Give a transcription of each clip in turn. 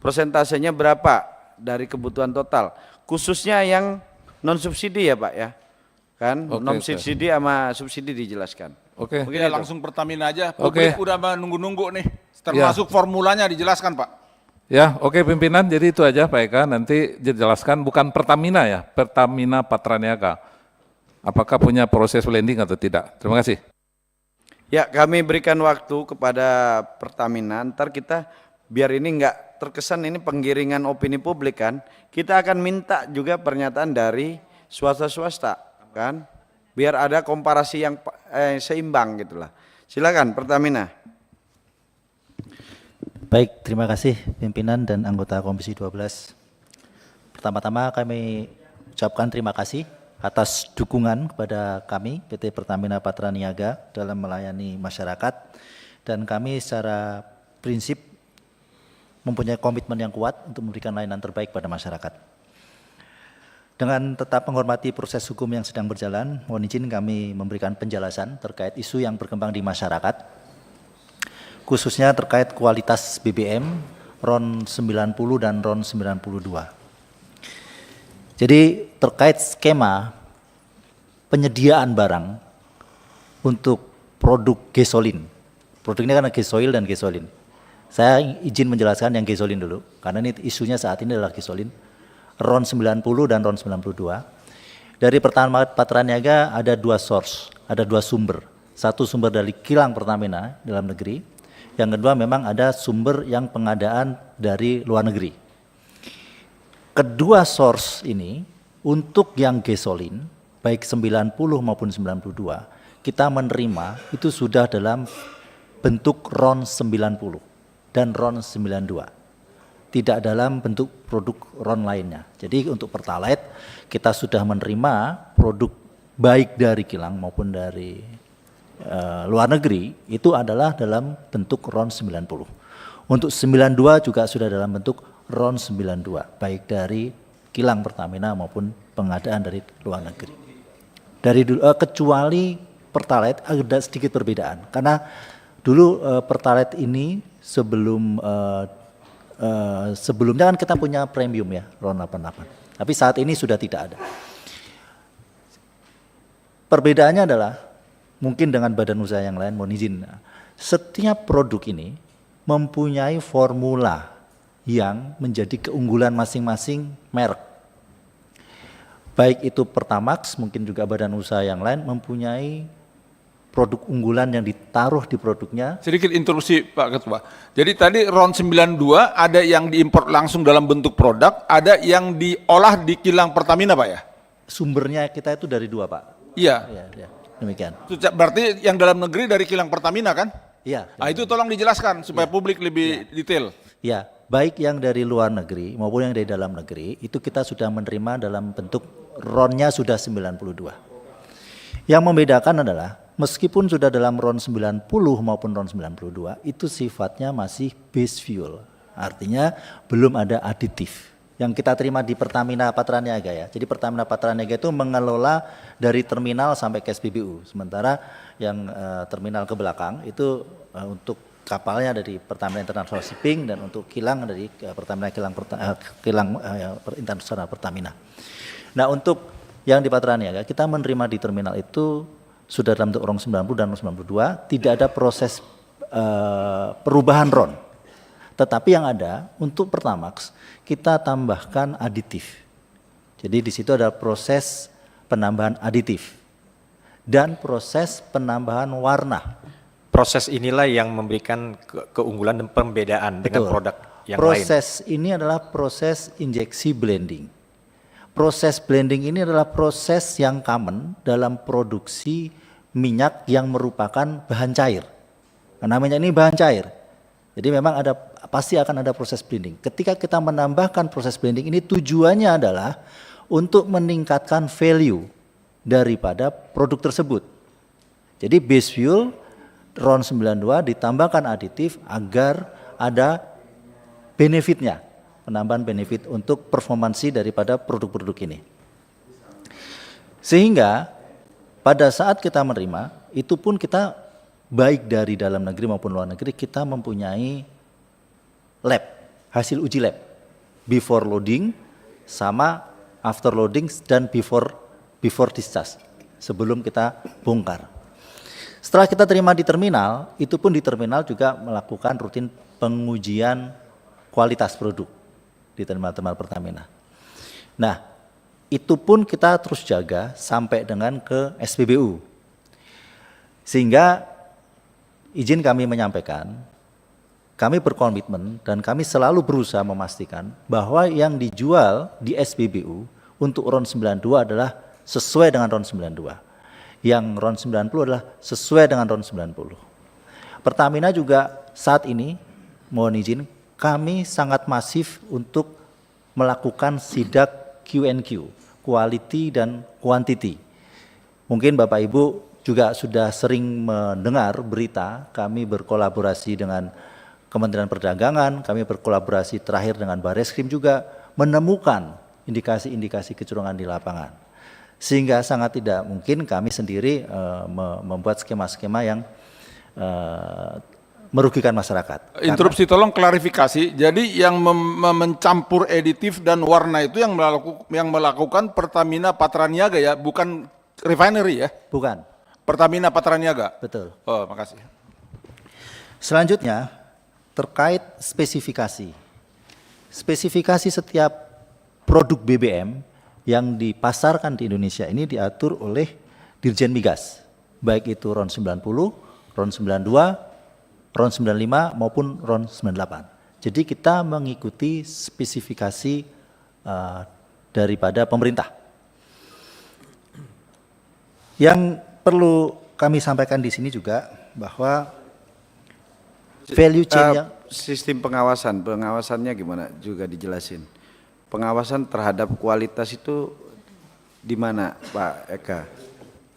persentasenya berapa dari kebutuhan total, khususnya yang non subsidi ya Pak ya, kan? Non subsidi sama subsidi dijelaskan. Mungkin ya langsung Pertamina aja. Publik udah menunggu-nunggu nih, termasuk formulanya dijelaskan Pak. Ya, pimpinan. Jadi itu aja Pak Eka. Nanti dijelaskan bukan Pertamina ya, Pertamina Patraniaga. Apakah punya proses blending atau tidak? Terima kasih. Ya, kami berikan waktu kepada Pertamina. Ntar kita biar ini enggak terkesan ini penggiringan opini publik kan. Kita akan minta juga pernyataan dari swasta kan. Biar ada komparasi yang seimbang gitulah. Silakan Pertamina. Baik, terima kasih pimpinan dan anggota Komisi 12. Pertama-tama kami ucapkan terima kasih atas dukungan kepada kami PT Pertamina Patraniaga dalam melayani masyarakat, dan kami secara prinsip mempunyai komitmen yang kuat untuk memberikan layanan terbaik pada masyarakat. Dengan tetap menghormati proses hukum yang sedang berjalan, mohon izin kami memberikan penjelasan terkait isu yang berkembang di masyarakat, khususnya terkait kualitas BBM RON 90 dan RON 92. Jadi terkait skema penyediaan barang untuk produk gasolin. Produk ini kan gasoil dan gasolin. Saya izin menjelaskan yang gasolin dulu, karena ini isunya saat ini adalah gasolin. RON 90 dan RON 92. Dari Pertamina Patraniaga ada dua source, ada dua sumber. Satu sumber dari kilang Pertamina dalam negeri, yang kedua memang ada sumber yang pengadaan dari luar negeri. Kedua source ini untuk yang gasolin, baik 90 maupun 92, kita menerima itu sudah dalam bentuk RON 90 dan RON 92. Tidak dalam bentuk produk RON lainnya. Jadi untuk Pertalite kita sudah menerima produk baik dari kilang maupun dari luar negeri itu adalah dalam bentuk RON 90. Untuk 92 juga sudah dalam bentuk RON 92, baik dari kilang Pertamina maupun pengadaan dari luar negeri. Kecuali Pertalite ada sedikit perbedaan, karena dulu Pertalite ini sebelumnya kan kita punya premium ya, RON 88, tapi saat ini sudah tidak ada. Perbedaannya adalah mungkin dengan badan usaha yang lain, mohon izin, setiap produk ini mempunyai formula yang menjadi keunggulan masing-masing merek. Baik itu Pertamax, mungkin juga badan usaha yang lain mempunyai produk unggulan yang ditaruh di produknya. Sedikit interupsi Pak Ketua. Jadi tadi RON 92 ada yang diimpor langsung dalam bentuk produk, ada yang diolah di kilang Pertamina Pak ya? Sumbernya kita itu dari dua Pak. Iya. Ya, demikian. Berarti yang dalam negeri dari kilang Pertamina kan? Iya. Itu tolong dijelaskan supaya publik lebih detail. Ya, baik yang dari luar negeri maupun yang dari dalam negeri itu kita sudah menerima dalam bentuk RON-nya sudah 92. Yang membedakan adalah meskipun sudah dalam RON 90 maupun RON 92 itu sifatnya masih base fuel. Artinya belum ada aditif. Yang kita terima di Pertamina Patraniaga ya. Jadi Pertamina Patraniaga itu mengelola dari terminal sampai ke SPBU. Sementara yang terminal ke belakang itu untuk kapalnya dari Pertamina International Shipping dan untuk kilang dari Pertamina Kilang Internasional Pertamina. Nah, untuk yang di Patraniaga kita menerima di terminal itu sudah dalam bentuk RON 90 dan RON 92, tidak ada proses perubahan RON. Tetapi yang ada untuk Pertamax kita tambahkan aditif. Jadi di situ ada proses penambahan aditif dan proses penambahan warna. Proses inilah yang memberikan keunggulan dan pembedaan dengan produk yang lain. Proses ini adalah proses injeksi blending. Proses blending ini adalah proses yang common dalam produksi minyak yang merupakan bahan cair. Karena minyak ini bahan cair. Jadi memang pasti akan ada proses blending. Ketika kita menambahkan proses blending ini tujuannya adalah untuk meningkatkan value daripada produk tersebut. Jadi base fuel RON 92 ditambahkan aditif agar ada benefitnya, penambahan benefit untuk performansi daripada produk-produk ini. Sehingga pada saat kita menerima, itu pun kita baik dari dalam negeri maupun luar negeri kita mempunyai lab, hasil uji lab, before loading sama after loading dan before discharge, sebelum kita bongkar. Setelah kita terima di terminal, itu pun di terminal juga melakukan rutin pengujian kualitas produk di terminal-terminal Pertamina. Nah, itu pun kita terus jaga sampai dengan ke SPBU. Sehingga izin kami menyampaikan, kami berkomitmen dan kami selalu berusaha memastikan bahwa yang dijual di SPBU untuk RON 92 adalah sesuai dengan RON 92. Yang RON 90 adalah sesuai dengan RON 90. Pertamina juga saat ini, mohon izin, kami sangat masif untuk melakukan sidak Q&Q, quality dan quantity. Mungkin Bapak Ibu juga sudah sering mendengar berita, kami berkolaborasi dengan Kementerian Perdagangan, kami berkolaborasi terakhir dengan Bareskrim juga menemukan indikasi-indikasi kecurangan di lapangan. Sehingga sangat tidak mungkin kami sendiri membuat skema-skema yang merugikan masyarakat. Interupsi, tolong klarifikasi. Jadi yang mencampur aditif dan warna itu yang melakukan Pertamina Patraniaga ya, bukan refinery ya? Bukan. Pertamina Patraniaga. Betul. Oh, makasih. Selanjutnya terkait spesifikasi. Spesifikasi setiap produk BBM yang dipasarkan di Indonesia ini diatur oleh Dirjen Migas, baik itu RON 90, RON 92, RON 95 maupun RON 98. Jadi kita mengikuti spesifikasi daripada pemerintah. Yang perlu kami sampaikan di sini juga bahwa value chain-nya sistem pengawasannya gimana juga dijelasin. Pengawasan terhadap kualitas itu di mana Pak Eka?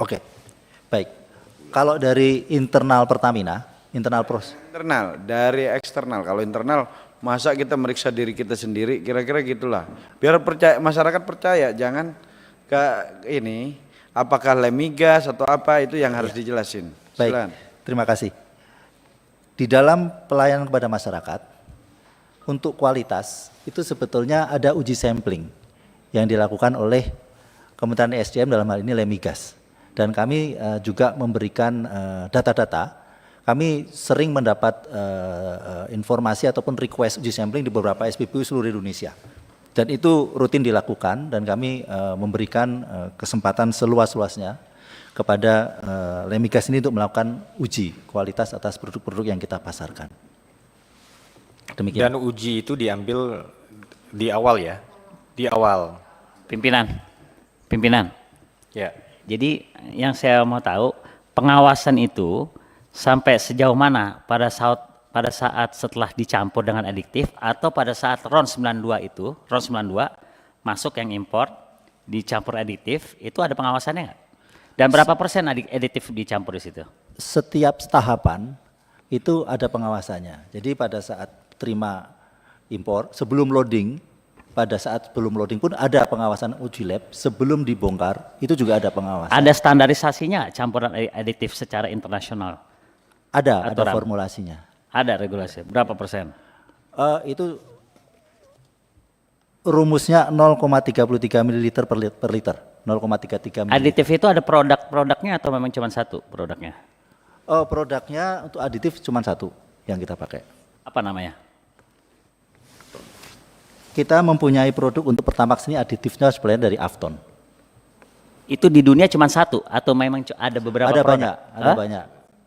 Oke, baik. Kalau dari internal Pertamina, internal proses. Internal, dari eksternal. Kalau internal, masa kita meriksa diri kita sendiri, kira-kira gitulah. Biar percaya, masyarakat percaya, jangan ke ini, apakah lemigas atau apa, itu yang harus dijelasin. Baik, Silakan. terima kasih. Di dalam pelayanan kepada masyarakat, untuk kualitas, itu sebetulnya ada uji sampling yang dilakukan oleh Kementerian SDM dalam hal ini Lemigas. Dan kami juga memberikan data-data. Kami sering mendapat informasi ataupun request uji sampling di beberapa SPBU seluruh Indonesia. Dan itu rutin dilakukan dan kami memberikan kesempatan seluas-luasnya kepada Lemigas ini untuk melakukan uji kualitas atas produk-produk yang kita pasarkan. Demikian. Dan uji itu diambil di awal ya, di awal. Pimpinan. Ya. Jadi yang saya mau tahu, pengawasan itu sampai sejauh mana pada saat setelah dicampur dengan adiktif atau pada saat RON 92 itu, RON 92 masuk yang impor dicampur adiktif, itu ada pengawasannya nggak? Dan berapa persen adiktif dicampur di situ? Setiap tahapan itu ada pengawasannya. Jadi pada saat terima impor, sebelum loading, pada saat sebelum loading pun ada pengawasan uji lab, sebelum dibongkar itu juga ada pengawasan. Ada standarisasinya campuran adiktif secara internasional? Ada Aturan. formulasinya. Ada regulasi, berapa persen? Itu rumusnya 0,33 ml per liter. 0,33 ml. Aditif itu ada produk-produknya atau memang cuma satu produknya? Produknya untuk aditif cuma satu yang kita pakai. Apa namanya? Kita mempunyai produk untuk Pertamax ini aditifnya sebenarnya dari Afton. Itu di dunia cuma satu atau memang ada beberapa Ada produk? banyak,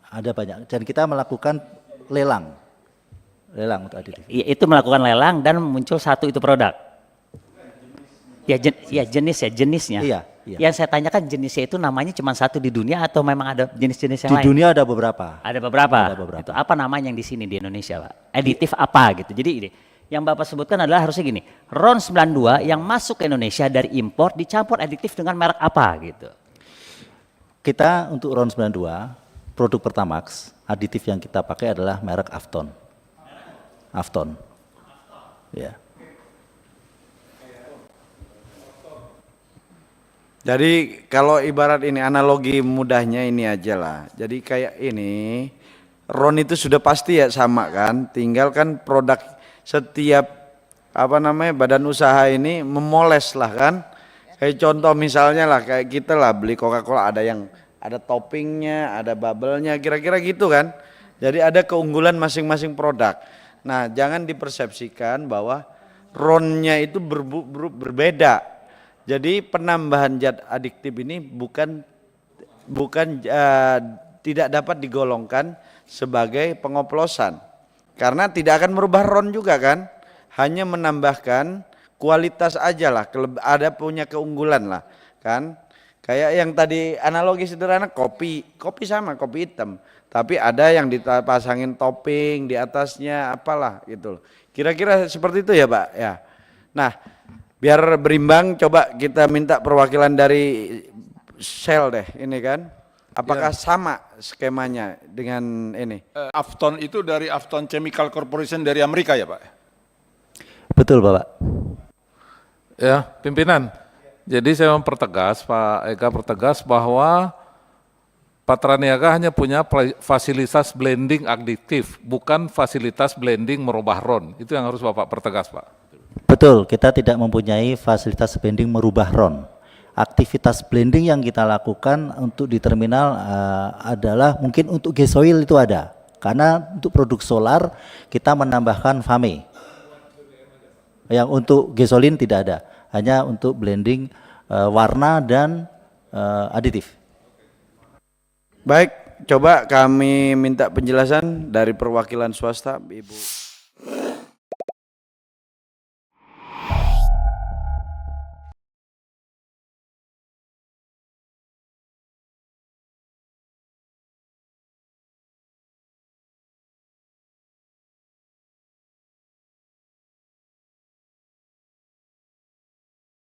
ada banyak. Dan kita melakukan lelang untuk aditif. Itu melakukan lelang dan muncul satu itu produk. Ya jenisnya. Iya. Yang saya tanyakan jenisnya itu namanya cuma satu di dunia atau memang ada jenis-jenis yang Di lain? dunia ada beberapa. Ada beberapa. Ada beberapa. Itu apa namanya yang di sini di Indonesia, Pak? Aditif apa gitu. Jadi ini yang Bapak sebutkan adalah harusnya gini. RON 92 yang masuk ke Indonesia dari impor dicampur aditif dengan merek apa gitu. Kita untuk RON 92 produk Pertamax aditif yang kita pakai adalah merek Afton. Afton. Ya. Jadi kalau ibarat ini analogi mudahnya ini aja lah. Jadi kayak ini, RON itu sudah pasti ya sama kan, tinggal kan produk setiap badan usaha ini memoles lah kan. Kayak contoh misalnya lah kayak kita lah beli Coca-Cola ada yang ada toppingnya, ada bubble-nya, kira-kira gitu kan. Jadi ada keunggulan masing-masing produk. Nah, jangan dipersepsikan bahwa ronnya itu berbeda. Jadi penambahan zat adiktif ini bukan tidak dapat digolongkan sebagai pengoplosan. Karena tidak akan merubah ron juga kan. Hanya menambahkan kualitas aja lah, ada punya keunggulan lah kan. Kayak yang tadi analogi sederhana kopi sama kopi hitam, tapi ada yang dipasangin topping di atasnya apalah gitu loh. Kira-kira seperti itu ya Pak ya. Nah, biar berimbang coba kita minta perwakilan dari Shell deh ini kan. Apakah sama skemanya dengan ini? Afton itu dari Afton Chemical Corporation dari Amerika ya Pak? Betul Bapak. Ya, pimpinan. Jadi saya mempertegas, Pak Eka pertegas bahwa Patraniaga hanya punya fasilitas blending adiktif, bukan fasilitas blending merubah ron. Itu yang harus Bapak pertegas, Pak. Betul, kita tidak mempunyai fasilitas blending merubah ron. Aktivitas blending yang kita lakukan untuk di terminal adalah mungkin untuk gasoil itu ada. Karena untuk produk solar kita menambahkan FAME. Yang untuk gasolin tidak ada, hanya untuk blending warna dan aditif. Baik, coba kami minta penjelasan dari perwakilan swasta, Ibu.